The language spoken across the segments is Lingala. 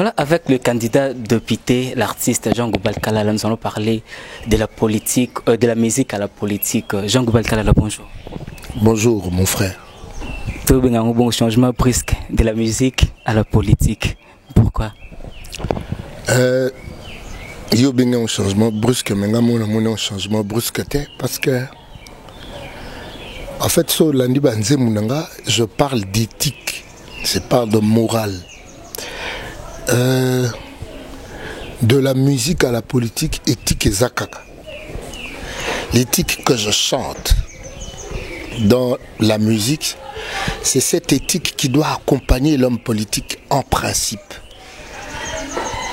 Voilà, avec le candidat député, l'artiste Jean Goubal Kalala, nous allons parler de la politique, de la musique à la politique. Jean Goubal Kalala, bonjour. Bonjour, mon frère. Tout bien, un bon changement brusque de la musique à la politique. Pourquoi? Il y a un changement brusque, mais il y a un changement brusque parce que, en fait, sur l'andi banze munanga, je parle d'éthique, je parle de morale. De la musique à la politique, éthique et zakaka. L'éthique que je chante dans la musique, c'est cette éthique qui doit accompagner l'homme politique en principe.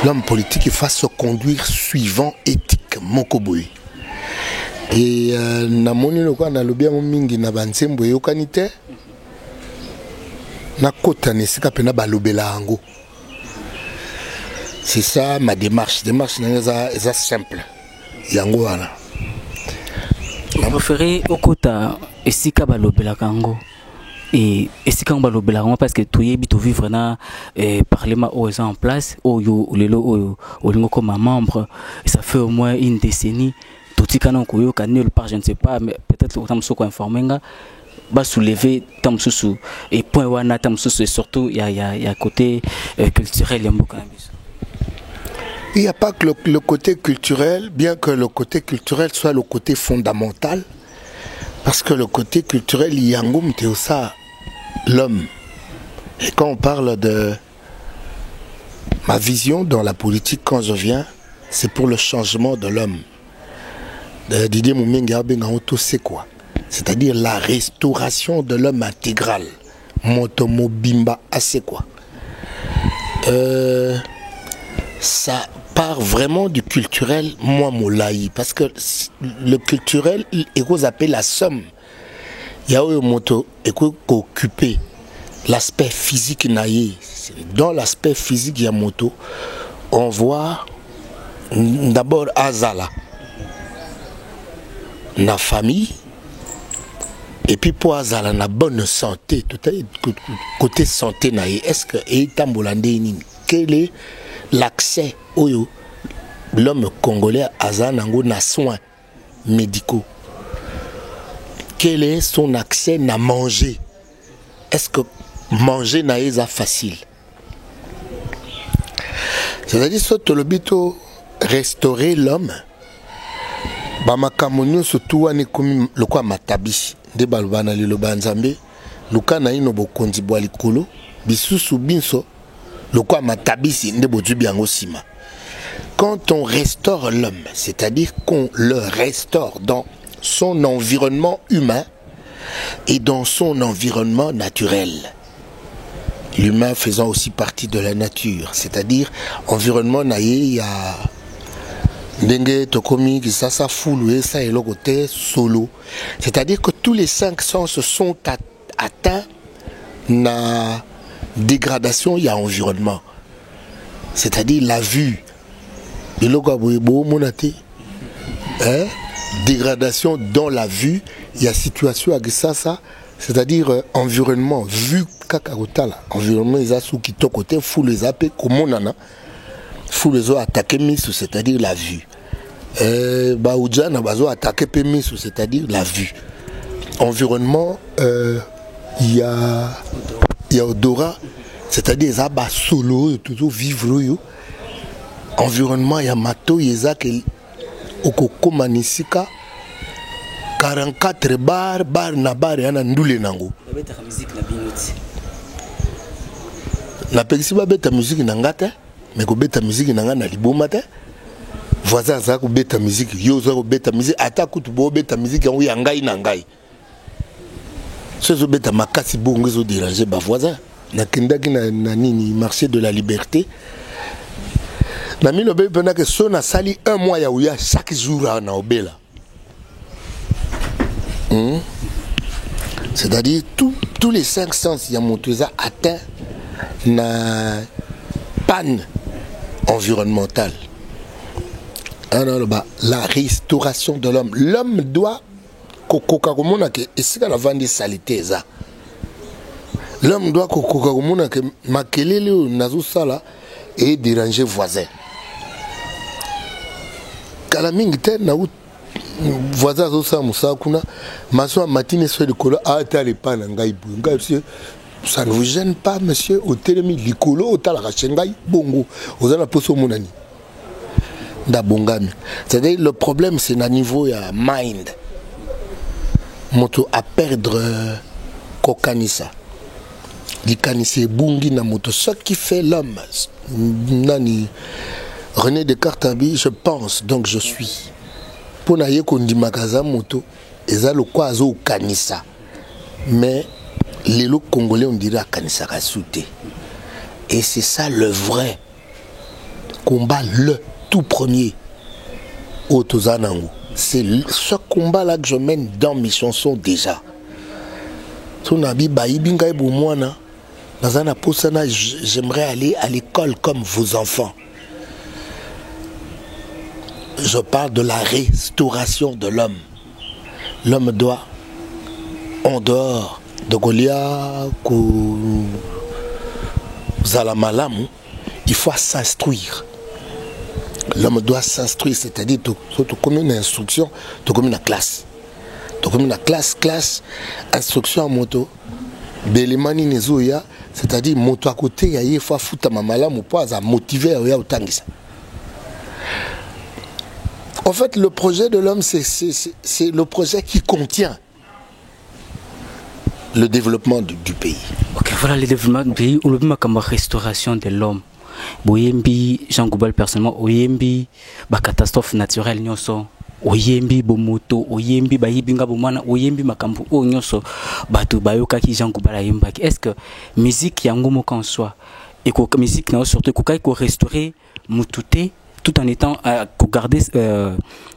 L'homme politique, il faut se conduire suivant éthique, mokoboy. Et namoni lokwa na lobia mingi na banzembo yokanite na kota nesika pena balobela ango. C'est ça ma démarche. Démarche est simple. Yango wana. Vous préférez au kota esika balobela kango et esika balobela kango parce que tout yebi to vivre na parlement aux en place au yo lelo au lingo comme membre, ça fait au moins une décennie tout tikana ko yo kanel par je ne sais pas mais peut-être autant soko informer nga ba soulever tam susu et point wana tam susu et surtout il y a côté culturel yamboka. Il n'y a pas que le côté culturel, bien que le côté culturel soit le côté fondamental, parce que le côté culturel, il y a ça, l'homme. Et quand on parle de ma vision dans la politique, quand je viens, c'est pour le changement de l'homme. Didier Moumenga c'est quoi? C'est-à-dire la restauration de l'homme intégral. Motomo Bimba, c'est quoi? Ça part vraiment du culturel, moi moulaï, parce que le culturel est qu'on appelle la somme. Il y a eu moto et qu'on occuper l'aspect physique naïe. Dans l'aspect physique il y a moto, on voit d'abord Azala, la famille, et puis pour Azala la bonne santé, tout côté santé naïe. Est-ce que quel est l'accès où l'homme congolais a na soins médicaux? Quel est son accès à manger? Est-ce que manger n'est pas facile? C'est-à-dire que le but restaurer l'homme. Bamakamonyo surtout comme le quoi matabishi de balbana le banzambe luka na ino bokonzi bwa likolo bisusu binso. Quand on restaure l'homme, c'est-à-dire qu'on le restaure dans son environnement humain et dans son environnement naturel, l'humain faisant aussi partie de la nature, c'est-à-dire environnement naïe, il y a dengue tokomi qui ça foule ça et le côté solo, c'est-à-dire que tous les 5 sens sont atteints na dégradation, il y a environnement. C'est-à-dire la vue. Dégradation dans la vue, il y a situation avec ça, c'est-à-dire environnement, vue kakagotala. Environnement, ils ont qui to côté, fou les appels, comme on en a, fou les ont attaqué misu, c'est-à-dire la vue. Baoudjana, bazo attaqué misu, c'est-à-dire la vue. Environnement, il y a odorat, c'est-à-dire ça va solo toujours vivre environnement ya mato yezak okoko manisika 44 bar na bar yana ndule nango na pekisi ba beta musique na ngata mais ko beta musique na ngana liboma te voisin za ko beta musique yo za ko beta musique ata kutu bo beta musique ya ngai na ngai ce beta makasi bongo zo déranger ba voisin na kindaki na nini marché de la liberté na mino be pena que son a sali 1 mois ya ouya chaque jour na obela c'est-à-dire tous les 5 sens ya motoza atteint na panne environnementale. Alors la restauration de l'homme doit kokoka komona ke esika na vandi salité za. L'homme doit kokoka komona ke makelele nazo sala et déranger voisin. Kalaming te na voisin zo sa musa kuna maso matine so de kolo a ta le pa na ngai bu ngai ça ne vous gêne pas monsieur au telemi likolo au tala ngai bongo ozana poso monani da bongami. C'est-à-dire le problème c'est na niveau ya mind moto à perdre kokanisa likanisi bungi na moto ce qui fait l'homme nani René Descartes a dit je pense donc je suis pour naye kondi makaza moto eza lo kwa zo kanisa mais les lots congolais on dirait kanisa kasute et c'est ça le vrai combat, le tout premier au Tozanango. C'est ce combat là que je mène dans mes chansons déjà. J'aimerais aller à l'école comme vos enfants. Je parle de la restauration de l'homme. L'homme doit, en dehors de Goliath, Zalamalamu, il faut s'instruire. L'homme doit s'instruire, c'est-à-dire comme une instruction, comme une classe. Comme une classe, instruction en moto. Belemani nezoya, c'est-à-dire moto à côté, il faut foutre ma malamu pour motiver à utangisa. En fait, le projet de l'homme, c'est le projet qui contient le développement du pays. Ok, voilà le développement du pays, ou le comme restauration de l'homme. Boyembi, Jean Goubal personnellement, Oyembi, ba catastrophe naturelle nyoso, Oyembi bomoto, Oyembi ba yibinga bomana, Oyembi makambu o nyoso, batu bayoka ki Jean Goubal ayemba. Est-ce que musique yango moko en soi et que musique na surtout ko restaurer mutute tout en étant garder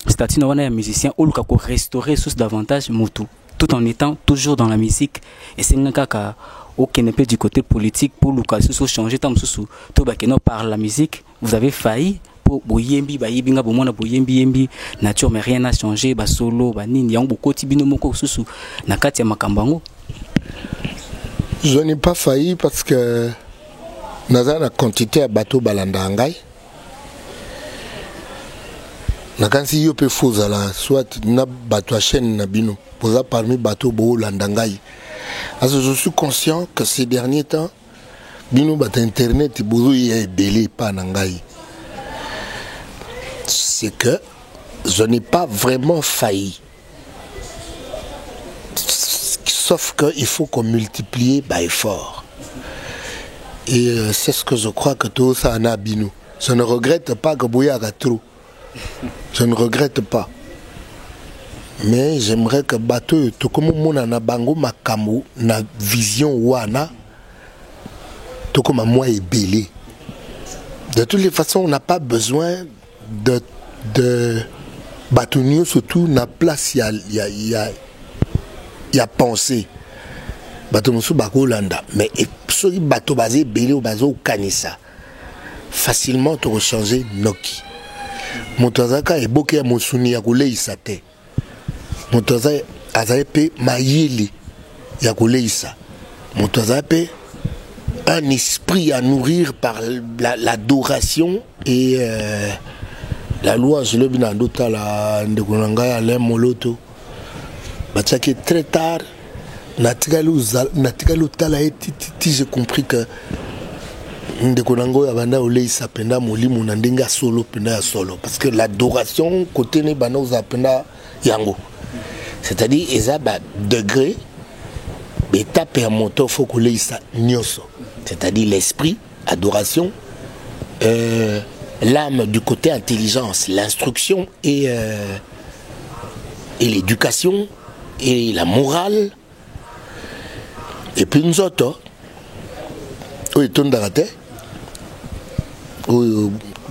statut na musicien ou ko restaurer sous davantage mutu tout en étant toujours dans la musique et c'est un cas aucun n'est pas du côté politique pour l'occasion changer tant sous tout bakeno par la musique vous avez failli pour boyembi ba yibinga bomona boyembi yembi nature mais rien n'a changé ba solo ba nini yango bokoti bino moko sous na kati ya makambango. Je n'ai pas failli parce que naza na quantité à bateau balanda ngai na kansi yo pe fozala soit na bateau chaîne na bino posa parmi bateau bo landangai. Alors je suis conscient que ces derniers temps, bino bat internet bozo y belé pas nangai. C'est que je n'ai pas vraiment failli. Sauf qu'il faut qu'on multiplie par effort. Et c'est ce que je crois que tout ça en a bino. Je ne regrette pas que Bouya a trop. Je ne regrette pas. Mais j'aimerais que bateau tout comme mon anabango makamu na vision wana tout comme moi est belé. De toutes les façons, on n'a pas besoin de bateau surtout na place il y a pensé. Bateau musu bako landa mais ce bateau basé belé au bateau kanisa facilement tu changer noki. Montazaka est boké à monsuni ya koulé isate. Montoza azape mayili ya koleisa. Montoza pe un esprit à nourrir par l'adoration et la louange. Le binandota la ndekonanga Alain Moloto. Bachaki très tard natikalu tala etiti j'ai compris que ndekonango ya banda oleisa penda molimu na ndenga solo penda ya solo parce que l'adoration côté ne bana uza penda yango. C'est-à-dire, ils ont degré, étape et un moto, il faut que ça nyoso. C'est-à-dire l'esprit, adoration, l'âme du côté intelligence, l'instruction et l'éducation et la morale. Et puis nous autres, où est-on d'arrêter?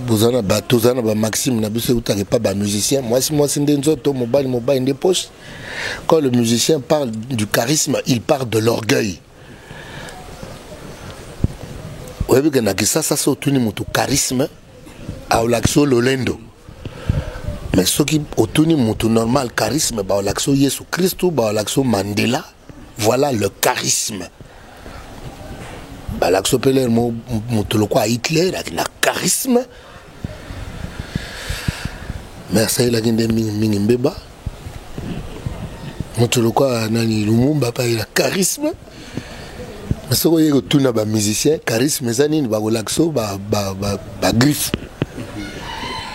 Bozana batozana ba Maxime na biso utake pas ba musicien moi c'est ndenzoto mobile des poches. Quand le musicien parle du charisme, il parle de l'orgueil. Ouais bien que ça c'est autour de charisme à l'axo lolendo. Mais ce qui autour de normal charisme ba l'axo Jésus Christ ba l'axo Mandela, voilà le charisme. L'axo Peler mo le quoi Hitler avec la charisme. Mais ça il a gagné mingi mbeba. Moto lokwa nani Lumumba pa il a charisme. Mais ce que tu n'as pas musicien charisme ça ni ba relaxo ba griffe.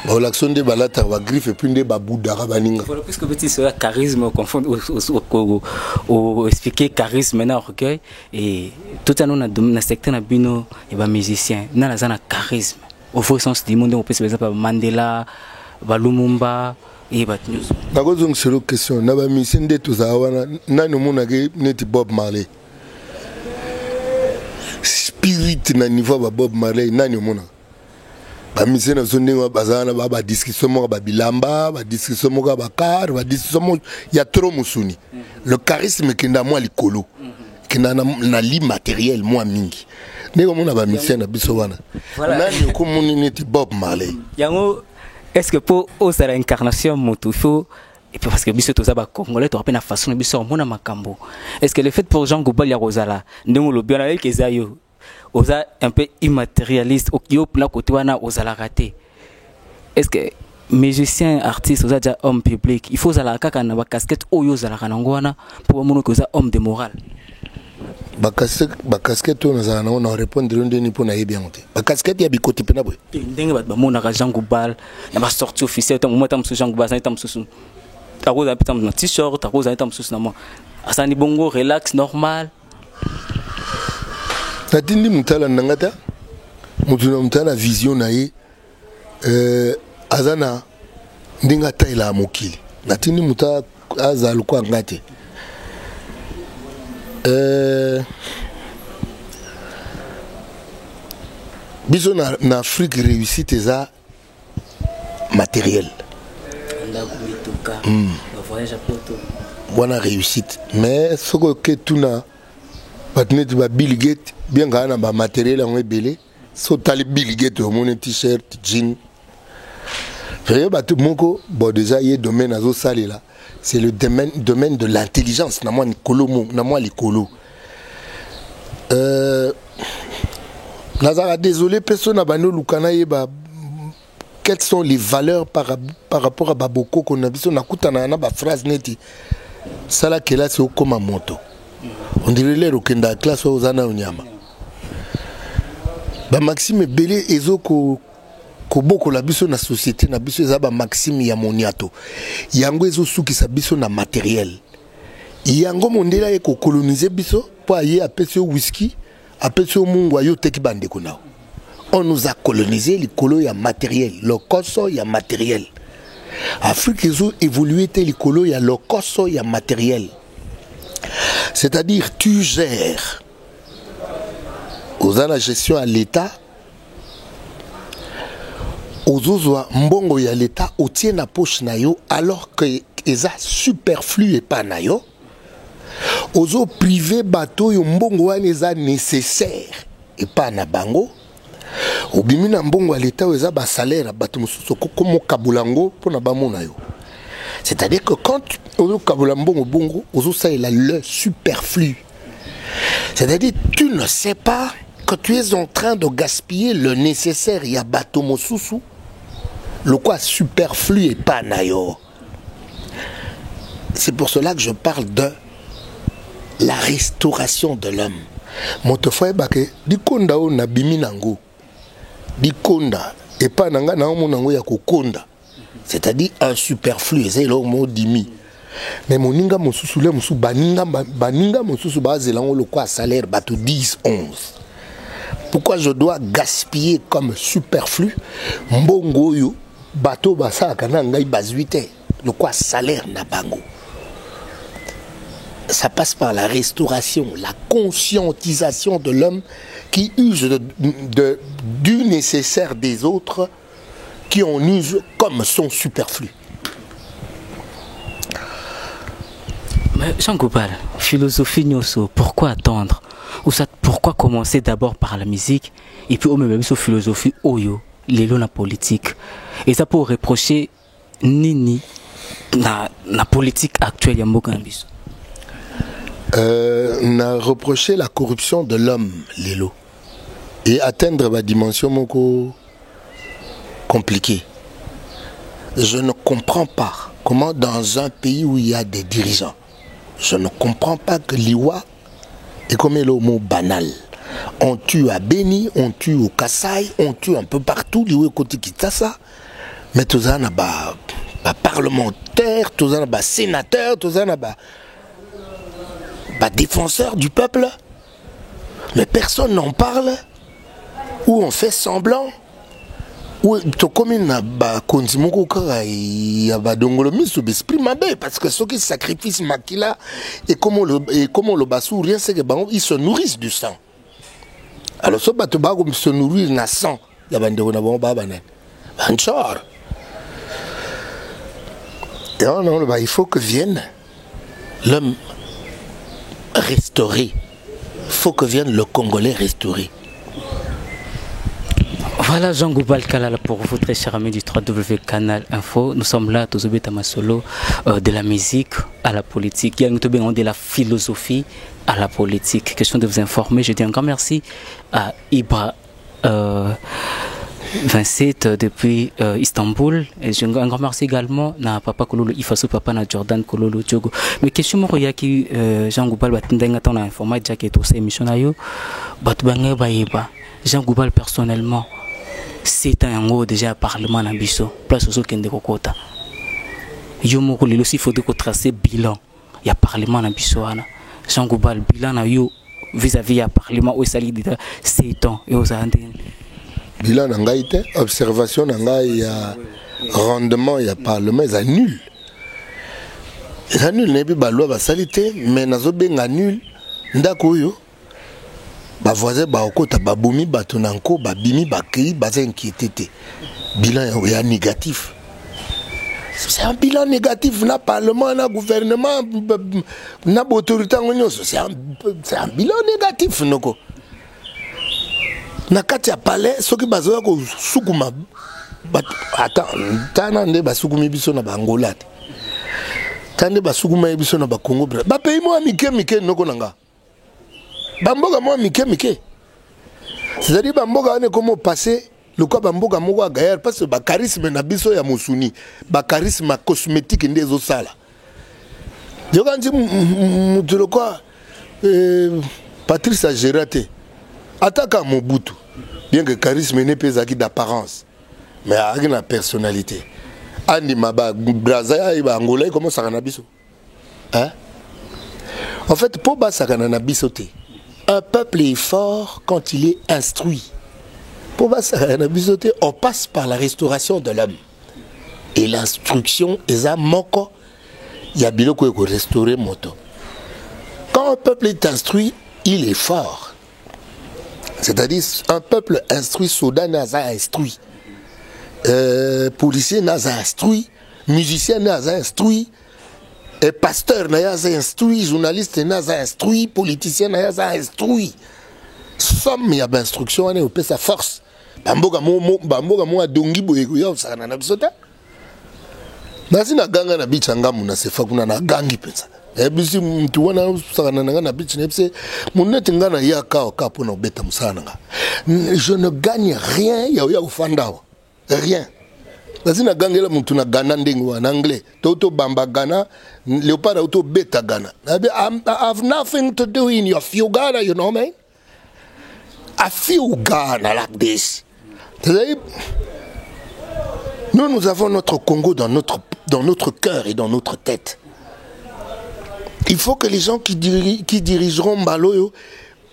Ba relaxo de balata ba griffe et puis de ba boudara baninga. Voilà puisque petit ce charisme confond au expliquer charisme na recueil et tout à nous na secteur na bino et ba musicien na la zana charisme. Au vrai sens du monde on peut par exemple Mandela, ba Lumumba et ba news. Na ko zong selo question na ba musicien de tous awana na no mona ke neti Bob Marley. Spirit na niveau ba Bob Marley nani mona ba musicien na zonde wa bazana ba discussion mo ba bilamba ba discussion mo ba car ba discussion mo ya trop musuni le charisme kinda moi likolo kinda na li matériel moi mingi ndeko mona ba musicien na biso wana nani ko moni neti Bob Marley yango est-ce que pour osa l'incarnation moto faut et puis parce que biso toza ba congolais to apena façon biso mona makambo est-ce que le fait pour Jean Goubal ya Rosala ndemo lo bien avec ezayo oza un peu immatérialiste au plan côté wana ozala raté est-ce que musicien artiste oza déjà homme public il faut zala kaka na ba casquette oyo zala kana ngwana pour mono que oza homme de morale ba casquette on zala na répondre ndeni pour na yebianté ba casquette ya bikoti pena boy ndenge ba mona ka Jean Goubal na ba sortie officielle to moment tam Jean Goubal ça tam susu ta roza pitam na t-shirt ta roza tam susu na moi asani bongo relax normal. Natindi mutala nangata mutuna mutala vision na ye azana ndinga taila mokili natindi muta azalu kwa ngate biso na Afrique réussite za matériel bona réussite mais soko ke tuna patnet ba Bill Gates bien gana ba matériel en ebele so tali Bill Gates au mon t-shirt jean frère bato moko bon déjà y domaine azo sali là c'est le domaine de l'intelligence na moi likolo na moi likolo nazara désolé personne na bano lukana yeba quelles sont les valeurs par rapport à baboko qu'on a biso nakutana na ba phrase neti sala kela c'est comme moto on dirait les rokenda classe aux ana onyama ba maxime belé ezoko ko boko la biso na société na biso za ba maxime ya moniato yango ezo suki sa biso na matériel yango mondela e ko coloniser biso po aye apesi whisky apesi mungu ayo teki bande ko nao on nous a colonisé les colo ya matériel le koso ya matériel Afrique ezo évolué te les colo ya le koso ya matériel. C'est-à-dire, tu gères aux la gestion à l'État, aux autres mbongo ya l'État, au tien na poche na yo, alors que eza superflu et pas na yo. Aux autres privés bateau yo mbongo wana eza nécessaire et pas na bango. Au bimi na mbongo à l'État eza ba salaire bato mususu comme kabulango pour na bamona yo. C'est-à-dire que quand on ça il a le superflu. C'est-à-dire tu ne sais pas que tu es en train de gaspiller le nécessaire. Il y a bateau mosusu, le quoi superflu et pas nayo. C'est pour cela que je parle de la restauration de l'homme. Motofoye bake di konda o na biminango, di konda et pas nanga na omonango ya kokonda. C'est-à-dire un superflu, c'est le mot dimi. Mais mon ninga mosusu le mosusu baninga mosusu bazelango le quoi salaire bateau 10 11. Pourquoi je dois gaspiller comme superflu mbongo yo bateau basa kana ngai bazuite le quoi salaire na bango. Ça passe par la restauration, la conscientisation de l'homme qui use du nécessaire des autres qui en usent comme son superflu. Mais Jean Goubal, philosophie Nyoso, pourquoi attendre? Ou ça, pourquoi commencer d'abord par la musique et puis au même sur philosophie Oyo, l'élo la politique? Et ça pour reprocher Nini la politique actuelle ya mboka biso. Na reprocher la corruption de l'homme, l'élo. Et atteindre la dimension moko compliqué. Je ne comprends pas comment dans un pays où il y a des dirigeants, je ne comprends pas que l'Iwa est comme le mot banal. On tue à Beni, on tue au Kassai, on tue un peu partout, l'Iwa côté Kitassa. Mais tout ça, il y a parlementaire, tout ça, il y a sénateur, tout ça, il y a défenseur du peuple. Mais personne n'en parle. Ou on fait semblant. Ou to commune na ba konzimoko kaka ya ba dongolo miso d'esprit mabe parce que ceux qui sacrifient makila et comment le basou rien c'est que ils se nourrissent du sang. Alors ce bateau ba comme se nourrir na sang ya bande na bon ba banen. Banchor. Et non, il faut que vienne l'homme restauré. Il faut que vienne le Congolais restauré. Voilà Jean Goubal Kalala pour vous, très chers amis du 3W Canal Info. Nous sommes là, tous les Tamasolo, de la musique à la politique. Il y a de la philosophie à la politique. Question de vous informer. Je dis un grand merci à Ibra 27 depuis Istanbul. Et je un grand merci également à Papa Kololo Ifasu, Papa na Jordan Kololo Diogo. Mais question moi qui Jean Goubal batindenga ton informer déjà que tout ces émissions là yo batubanga baïba. Jean Goubal personnellement c'est un haut déjà parlement na biso place aux kende kokota yo moko lelo si faut de tracer bilan il y a parlement na biso ana Jean Goubal bilan na yo vis-à-vis ya parlement au sali de 7 ans et aux années bilan na ngai te observation na ngai ya rendement ya parlement est nul ne ba loi ba salité mais nazo benga nul ndako yo ba voisin ba okota ba bomi bato nanko ba bimi ba kei ba inquiété bilan est négatif. C'est un bilan négatif na parlement na gouvernement na autorité ngonyos c'est un bilan négatif noko na kati ya palais soki bazoya ko sukuma attends tana nde ba sukumi biso na bangola tande ba sukuma biso na ba Congo ba pays mo mike noko nanga bamboga moi mike c'est-à-dire bamboga ne comment passer le quoi bamboga moko gaillard parce que ba charisme na biso ya musuni ba charisme cosmétique ndezo sala yo kanji mutu le quoi Patrice a géré attaque à Mobutu bien que charisme n'est pas acquis d'apparence mais avec la personnalité Andi Maba Braza iba Angola comment ça na biso hein en fait pour ba ça na biso te. Un peuple est fort quand il est instruit. Pour on passe par la restauration de l'homme. Et l'instruction est à moko. Il y a bien quoi restaurer moto. Quand un peuple est instruit, il est fort. C'est-à-dire un peuple instruit, soldat n'a pas instruit, policier n'a pas instruit, musicien n'a pas instruit. Et pasteur n'a pas instruit, journaliste n'a pas instruit, politicien n'a pas instruit. Somme il y a instruction, on peut sa force. Bamboga mo dongi boye ya ça na bisota. Nasi na ganga na bicha ngamu na sefa kuna na gangi pensa. E bisi mtu wana ça na bicha nepse munete ngana ya ka kapo na beta musana nga. Je ne gagne rien ya ufandao. Rien. Lazina gangela muntu na Ghana ndengo en anglais. Toto bamba Ghana, leopard auto beta Ghana. I have nothing to do in your few Ghana, you know man? I feel Ghana like this. Nous avons notre Congo dans notre cœur et dans notre tête. Il faut que les gens qui dirigeront Mbaloyo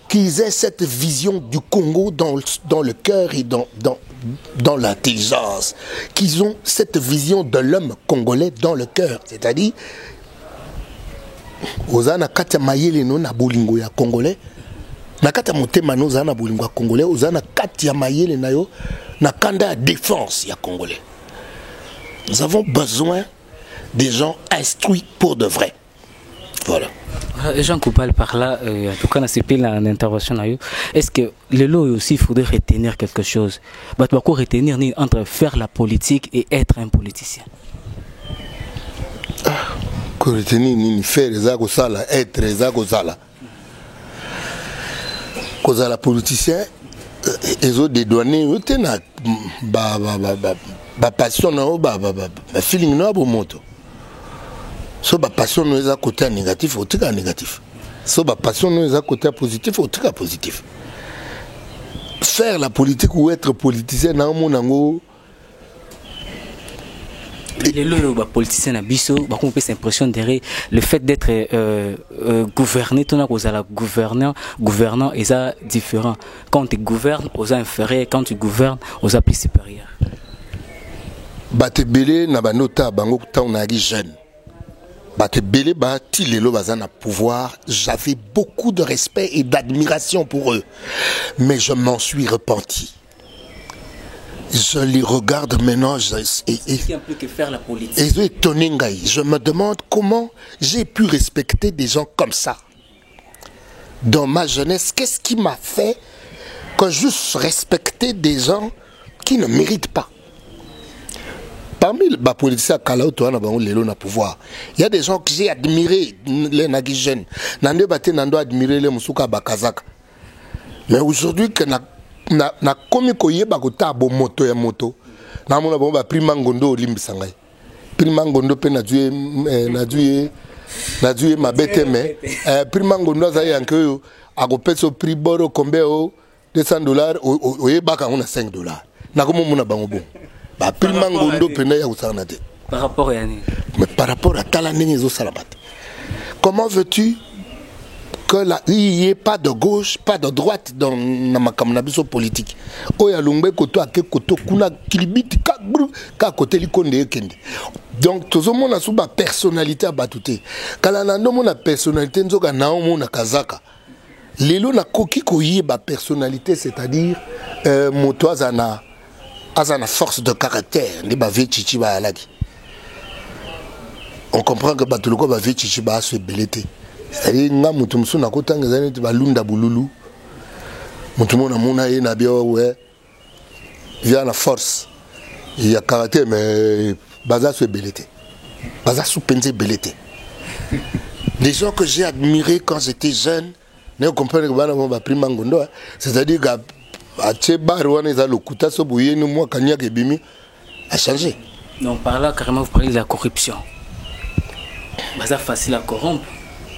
qu'ils aient cette vision du Congo dans le cœur et dans l'intelligence, qu'ils ont cette vision de l'homme congolais dans le cœur, c'est-à-dire ozana kati mayele no na bolingo ya congolais na kati motema no ozana bolingo ya congolais ozana kati ya mayele na yo na kanda ya défense ya congolais. Nous avons besoin des gens instruits pour de vrai. Voilà. Jean Goubal par là, en tout cas, on a CP l'intervention. Est-ce que le lot aussi, il faudrait retenir quelque chose? Il faut retenir entre faire la politique et être un politicien. Retenir, faire les agosala, être les agosala. Cause à la politicien, ils ont dédouané, passion na ba feeling na bo moto. So ba passion no eza côté négatif au tika négatif. So ba passion no eza côté positif au tika positif. Faire la politique ou être politicien na mon nango. Les politiciens à Bisso, on peut s'impression derrière le fait d'être gouverné, tout gouvernant, et ça différent. Quand tu gouvernes, aux inférieurs, quand tu gouvernes, aux plus supérieurs. Batebele na banota bango ta on a dit jeune. Batebele ba ti lelo bazana pouvoir, j'avais beaucoup de respect et d'admiration pour eux. Mais je m'en suis repenti. Je les regarde maintenant et un peu que faire la politique. Je me demande comment j'ai pu respecter des gens comme ça. Dans ma jeunesse, qu'est-ce qui m'a fait que juste respecter des gens qui ne méritent pas? Parmi les politiciens na pouvoir, il y a des gens que j'ai admirés, les nagi jeunes. Nande bate nando admirer les musuka bakazaka. Mais aujourd'hui que na komi koyeba kota bo moto ya moto na mona bon ba prima ngondo olimbisa ngai prima ngondo pe na duye mabete me prima ngondo za yanke yo akopeso prix boro combien $200 oyeba ka on a $5 na komo mona bango bon ba prima ngondo pe na ya usana te par rapport à yani mais par rapport à tala ndenge zo salabat. Comment veux-tu qu'il n'y ait pas de gauche, pas de droite dans ma campagne politique? Donc, tout le monde a une personnalité à battre. Quand on a une personnalité, on a une kazaka. Lelo na koki koye ba personnalité, c'est-à-dire moto azana force de caractère, ne ba vechichi ba alagi. On comprend que batuloko ba vechichi ba se belete. C'est-à-dire nga mutu musu na kotanga zane ti balunda bululu mutu mona mona ye na bio ouais via la force il y a caractère mais baza su belete baza su penze belete. Les gens que j'ai admirés quand j'étais jeune ne comprennent que bana ba prima ngondo, c'est-à-dire que a tcheba rwana za lokuta so boye ni moi kanya ke bimi a changé. Non, par là carrément vous parlez de la corruption. Baza facile à corrompre.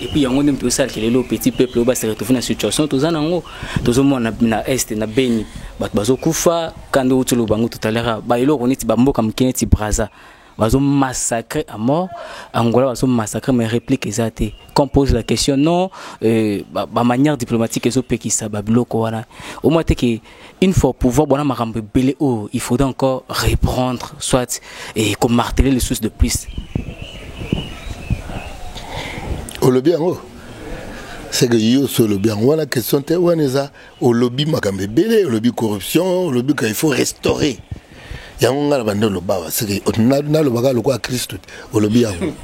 Et puis, il y a un petit peuple qui se retrouve dans une situation, tout le monde na est, na beni, bazo kufa, quand on tout à l'heure, on est bambo comme Kennedy Braza, bazo massacré à mort, Angola bazo massacré, mais réplique exacte. Quand on pose la question, non, ma manière diplomatique est au pays qui s'abablo quoi. Au moins, une fois pouvoir, bon, il faudrait encore reprendre, soit et comme marteler les sources de plus. Au lobby en haut, c'est que yo sur le bien. La question est où on est au lobby makambe belé, au lobby corruption, au lobby qu'il faut restaurer. Il y a un gars là le bas, c'est que on a le bagage le quoi Christ au lobby en haut.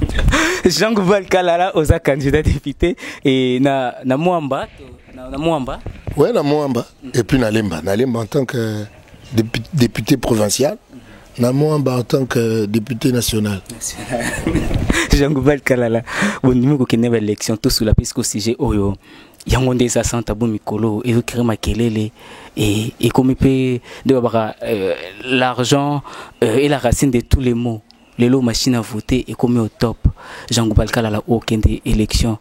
Jean-Gouval Kalala aux candidat député et na Mwamba. Ouais, na Mwamba et puis na Lemba en tant que député provincial. Mwamba en tant que député national. Jean-Gouval Kalala, bon numéro qui n'est pas l'élection tout sous la piste au sujet oyo. Il y a un des assents tabou mikolo et vous créez ma kelele et comme il peut de l'argent et la racine de tous les mots. Les lots machines à voter et comme au top. Jean-Gouval Kalala aucune des élections.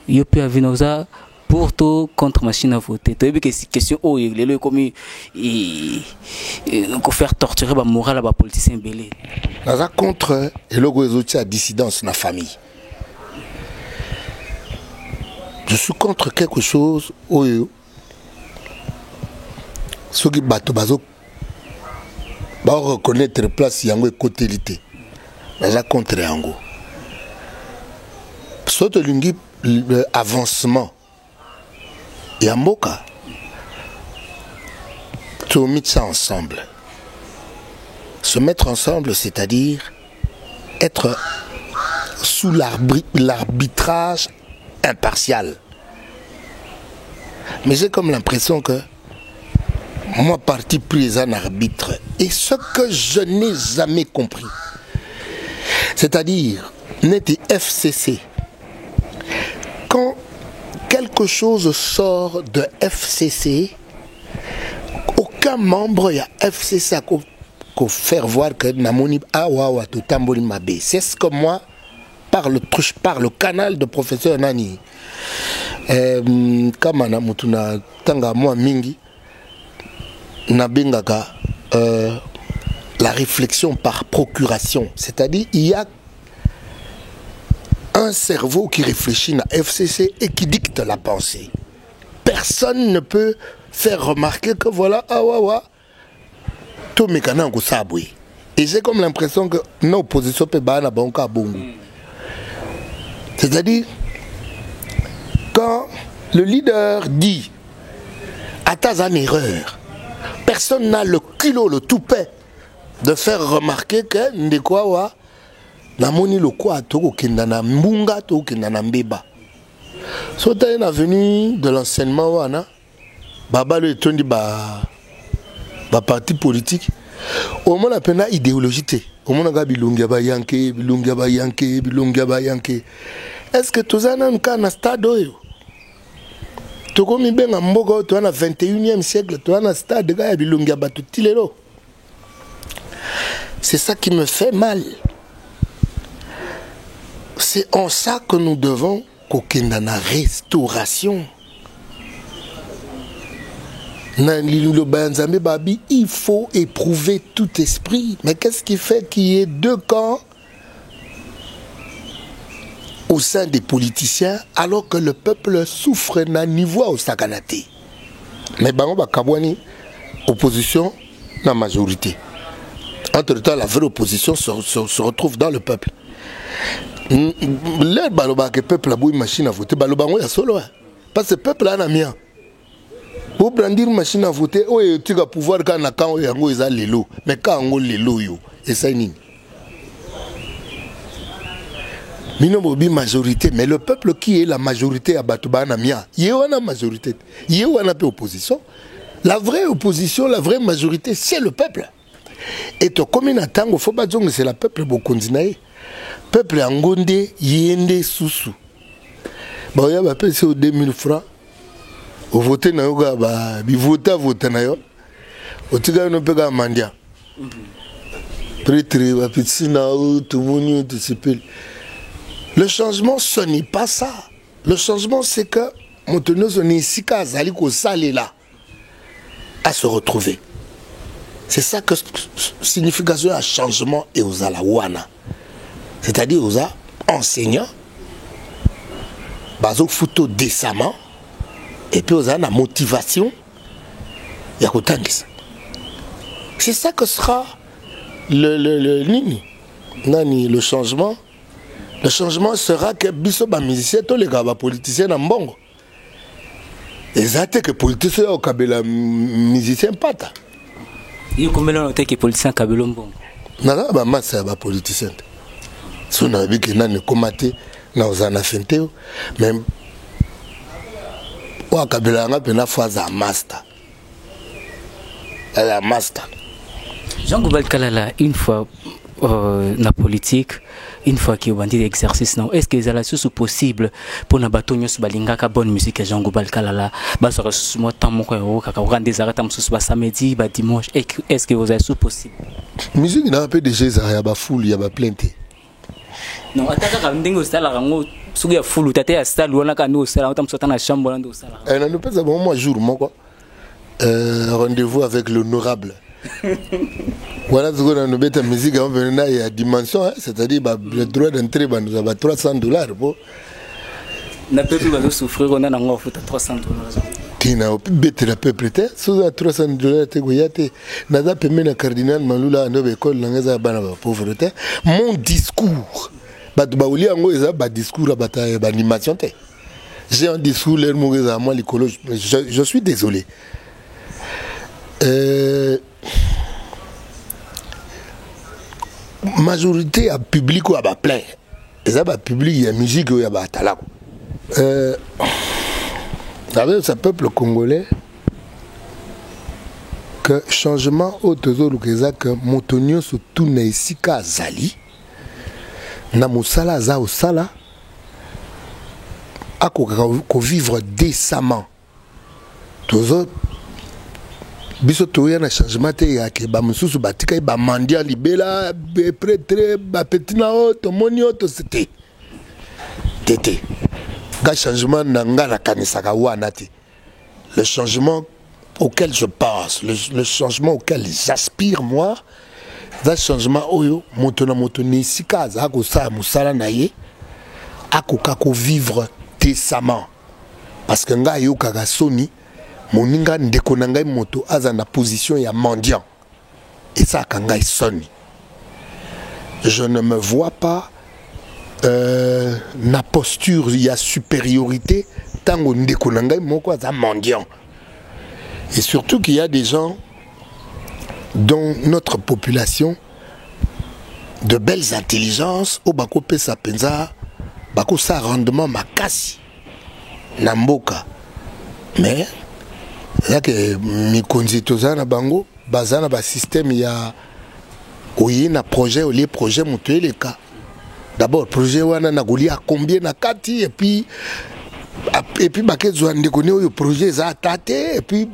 Il peut avoir nos pour tout contre machine à voter. Tu as vu que c'est question oh les lois comme il faire torturer la morale à la politicien belé. Naza contre et logo les à dissidence na famille. Je suis contre quelque chose où ceux qui battent bazo va reconnaître place yango côté lité. Naza contre yango. Saute lungi avancement. Yamboka, tout mettre ça ensemble. Se mettre ensemble, c'est-à-dire être sous l'arbitrage impartial. Mais j'ai comme l'impression que moi, parti pris un arbitre, et ce que je n'ai jamais compris, c'est-à-dire, n'était FCC, quand quelque chose sort de FCC, aucun membre de FCC faire voir que namoni awa to tamboli mabe. C'est ce que moi par le canal de professeur Nani kamana mutuna tanga moi mingi nabengaka la réflexion par procuration, c'est-à-dire il y a un cerveau qui réfléchit à FCC et qui dicte la pensée. Personne ne peut faire remarquer que voilà, tout mécanisme que ça brille. Et j'ai comme l'impression que nos positions peuvent être bonnes. C'est-à-dire, quand le leader dit à ta en erreur, personne n'a le culot, le toupet de faire remarquer que ndekwa namoni le quoi toko kendana mbunga toko kendana mbeba. Sota une avenue de l'enseignement wana baba le tondi ba parti politique au moins la pena idéologie au moins ga bilungia ba yanke est-ce que tozana nka na stade oyo toko mi benga mbogo to na 21e siècle to na stade ga bilungia ba tutilelo. C'est ça qui me fait mal. C'est en ça que nous devons qu'aucune restauration. Il faut éprouver tout esprit. Mais qu'est-ce qui fait qu'il y ait deux camps au sein des politiciens alors que le peuple souffre d'un niveau au Sakanaté? Mais Bango Bakabouani, opposition, la majorité. Entre-temps, la vraie opposition se retrouve dans le peuple. Le peuple a beau une machine à voter, balobango ya solo. Parce que le peuple a un mien. Pour brandir une machine à voter, tu vas pouvoir quand on a un lelo. Mais quand on a lelo, et ça n'est pas majorité. Mais le peuple qui est la majorité à Batouba Namia, il y a une majorité. Il y a une opposition. La vraie opposition, la vraie majorité, c'est le peuple. Et to commune à Tango, faut pas dire que c'est le peuple bokondinae. Peuple angonde yende susu. Bah ya ba pèse au 2000 francs. Au voter na yoga ba bi voter na yo. Au tiga no pega mandia. Prêtre ba pitsina tout monde anticiper. Le changement ce n'est pas ça. Le changement c'est que Motono son sika zali ko salé là à se retrouver. C'est ça que signification à changement et aux alawana. C'est-à-dire aux enseignants, bazo photo décemment, et puis aux la motivation, c'est ça que sera le changement. Le changement sera que biso ba musicien tous les gars ba politiciens na mbongo. Exact que politicien au kabela musicien pata. Il y a combien de temps que politicien kabela mbongo? Na ba massa ba politicien. Si on a vu que nous combatté, nous avons fait même on a fait master. La master. Jean-Goubal Kalala, une fois la politique, une fois qu'il y a des exercices, est-ce que c'est possible pour nous battre sur bonne musique Jean-Goubal Kalala? Samedi, dimanche, est-ce que c'est possible? Musique n'a pas déjà il y a foule, il y a plainte. Non, ataka ndingo sala rango sugi ya fulu tate ya sala wana ka no sala utam sotana chambo ndo sala. On peut ça bon jour moi rendez-vous avec l'honorable. Voilà ce qu'on a nommé ta musique en venant il y a dimension, c'est-à-dire le droit d'entrée nous a $300 pour na peuple va souffrir on a nango futa $300. Tina bête la peuple te sous $300 te goyate nada peme na cardinal Malula no école langaza bana pauvreté mon discours Batoubaouli ango eza ba discours ba animation te. J'ai un discours l'air mourir à moi l'écologie. Je suis désolé. Majorité à public ou à bas plein. Et ça va public il y a musique ou il y a bas talak. Avec ce peuple congolais que changement au trésor que Motonio se tourne ici qu'à Zali. Na musala za osala ako vivre décemment. Toujours biso toya na changement te ya ke ba mususu batika ba mandia libela be prêtre ba petina to monio to c'était tété ga changement na ngala kanisaka wana te. Le changement auquel je pense, le changement auquel j'aspire moi, c'est un changement oyo moto na moto ni sikaza ko sa musala na ye akokako vivre décemment parce que nga yo kaka soni moninga ndeko na ngai moto aza na position ya mendiant et ça kanga soni. Je ne me vois pas na posture il y a supériorité tango ndeko na ngai moko aza mendiant. Et surtout qu'il y a des gens dans notre population de belles intelligences au bako pesa penza bako sa rendement makasi na mboka. Mais là que mikonzi tozana bango bazana ba système ya oyi na projet ou les projets mutué les cas. D'abord projet wana na goli a combien na kati et puis bakezwa ndeko ne oyo projet za tate et puis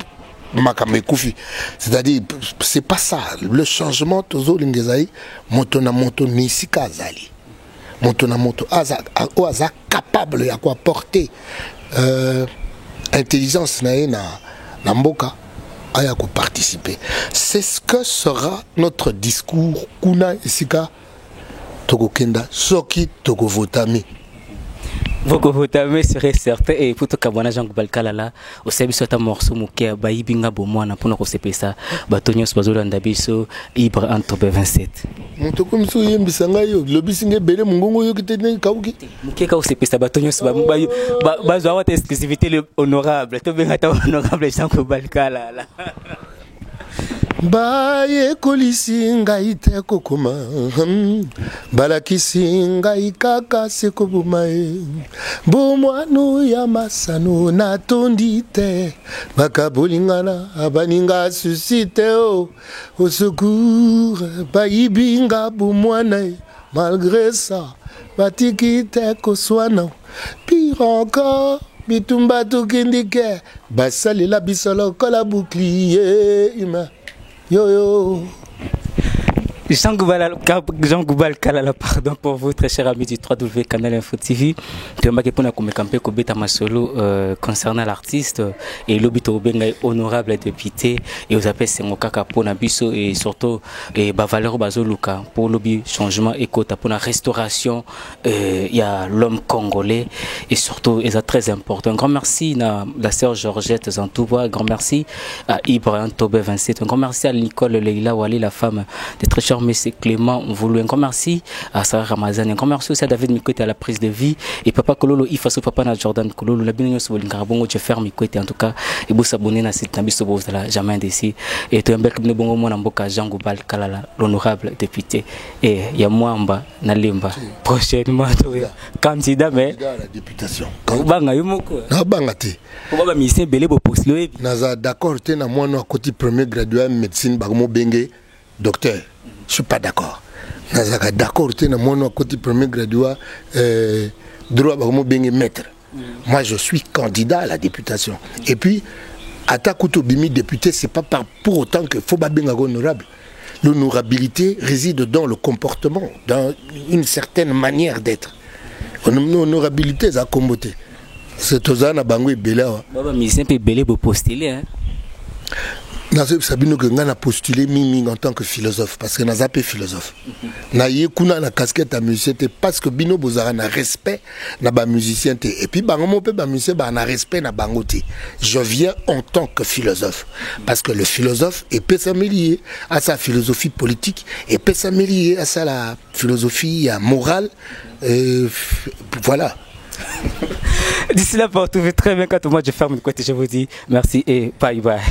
c'est-à-dire, c'est pas ça. Le changement, tozo lingezai, moto na moto nisika zali. Moto na moto aza capable à quoi porter intelligence na mboka aya ko participer. C'est ce que sera notre discours kuna isika toko kenda soki toko votami. Voko votame serait certain et pour tout kabwana Jean Balkalala au service de morceau muke ba ibinga bomwana pour nous sepesa batonyos bazolanda biso Ibre Antobe 27 moto comme so yembisanga yo lobisinge bele mungongo yo kitene kauki muke ka sepesa batonyos ba zo awata exclusivité honorable to benga ta honorable Jean Balkalala baye kolisi ngai te kokoma balakisi ngai kaka seko bumae bomwanu ya masano natondi te bakabolingana abaninga susite o au secours bayibinga bomwana malgré ça batiki te koswana pire encore bitumba tukindike basalela bisolo kola bouclier humain. Yo yo. Jean Goubal Kalala, pardon pour vous, très cher ami du 3W Canal Info TV. Tu as pour nous camper Kobeta Masolo concernant l'artiste et l'obito benga honorable député et aux appels c'est mon kaka pour Nabiso et surtout et valeur bazoluka pour lobby changement et quota pour la restauration il y a l'homme congolais et surtout et ça très important. Un grand merci à la sœur Georgette Zantouba, un grand merci à Ibrahim Tobe 27, un grand merci à Nicole Leila Wali, la femme de très cher Monsieur Clément Voulou, un grand merci à Sarah Ramazan, un grand merci aussi à David Mikote à la prise de vie et Papa Kololo Ifaso Papa na Jordan Kololo la bien sur Lingarabongo je ferme Mikote en tout cas et vous s'abonner à cette nabiso de la jamais d'ici et tu un bel comme bongo mon amboka Jean Goubal Kalala l'honorable député et il y a Mwamba na Limba prochainement candidat mais à la députation banga yumoko na banga te ko ba mi se belé bo postule naza d'accord te na moi no côté premier gradué en médecine bagomo bengé docteur. Je ne suis pas d'accord. Je suis d'accord avec mon côté premier graduat droit de maître. Moi, je suis candidat à la députation. Et puis, à ta bimi député, ce n'est pas pour autant qu'il faut pas bien honorable. L'honorabilité réside dans le comportement, dans une certaine manière d'être. L'honorabilité, c'est à comboter. C'est tout ça, bango et bela. Baba, mais c'est un peu belé pour postuler, hein. Sabino que ngana postulé mimi en tant que philosophe parce que n'a pas philosophe. Na yekuna na casquette à musicien parce que bino bozara na respect na ba musicien et puis bango mo pe ba musicien ba na respect na bangote. Je viens en tant que philosophe parce que le philosophe est pessamelié à sa philosophie politique et pessamelié à sa la philosophie morale voilà. D'ici là pour trouver très bien quand moi je ferme le côté je vous dis merci et bye bye.